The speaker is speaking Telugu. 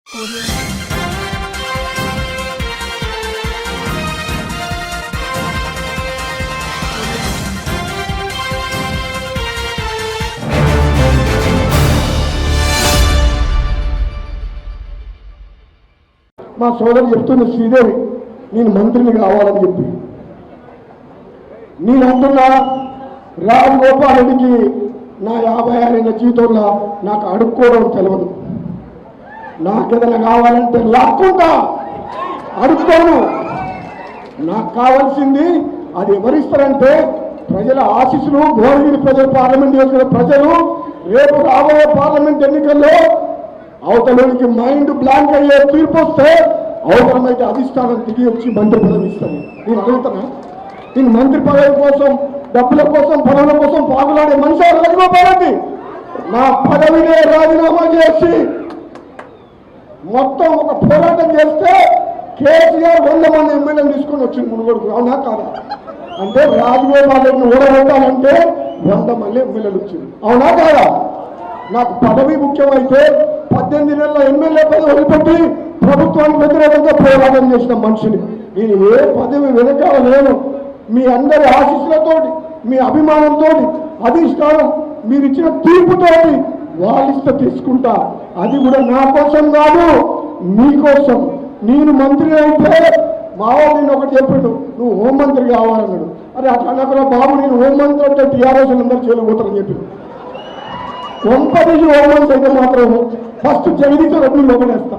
మా సోదరు చెప్తున్న శ్రీదేవి నేను మంత్రిని కావాలని చెప్పి నేను అంటున్నా రాజగోపాల్ రెడ్డికి నా 56 ఏళ్ళ జీవితంలో నాకు అడుక్కోవడం తెలియదు. నాకేదైనా కావాలంటే లాక్కుంటా, అడుక్కోను. నాకు కావాల్సింది అది ఎవరిస్తారంటే ప్రజల ఆశీస్సులు. భువనగిరి ప్రజలు, పార్లమెంట్ నియోజకవర్గ ప్రజలు రేపు రాబోయే పార్లమెంట్ ఎన్నికల్లో అవతలకి మైండ్ బ్లాంక్ అయ్యే తీర్పు వస్తే అవసరమైతే అధిష్టానం దిగి వచ్చి మంత్రి పదవి ఇస్తాను. నేను అడుగుతున్నా, నేను మంత్రి పదవి కోసం, డబ్బుల కోసం, పదవుల కోసం పాగులాడే మనిషి రాజగోపాల్. నా పదవినే రాజీనామా చేసి మొత్తం ఒక పోరాటం చేస్తే కేసీఆర్ 100 మంది ఎమ్మెల్యేలు తీసుకొని వచ్చింది మునుగోడుకు. అవునా కాదా? అంటే రాజగోపాల్ రెడ్డిని ఓడగొట్టాలంటే 100 మంది ఎమ్మెల్యేలు వచ్చింది. అవునా కాదా? నాకు పదవి ముఖ్యమైతే 18 నెలల ఎమ్మెల్యే పదవి వదిలిపెట్టి ప్రభుత్వానికి వ్యతిరేకంగా పోరాటం చేసిన మనిషిని. నేను ఏ పదవి వెనకాల లేను. మీ అందరి ఆశీస్సులతోటి, మీ అభిమానంతో, అధిష్టానం మీరు ఇచ్చిన తీర్పుతోటి వాళ్ళిస్తే తీసుకుంటా. అది కూడా నా కోసం కాదు, మీకోసం. నేను మంత్రి అయితే మా వాళ్ళు నేను ఒకటి చెప్పాడు, నువ్వు హోంమంత్రి కావాలన్నాడు. అరే అట్లా అన్నప్పుడు బాబు నేను హోంమంత్రి అంటే టీఆర్ఎస్ అందరూ చేయలేకపోతారని చెప్పి కొంపదీసి హోంమంత్రి అయితే మాత్రం ఫస్ట్ జగదీశ్వర రెడ్డి లోపలేస్తా.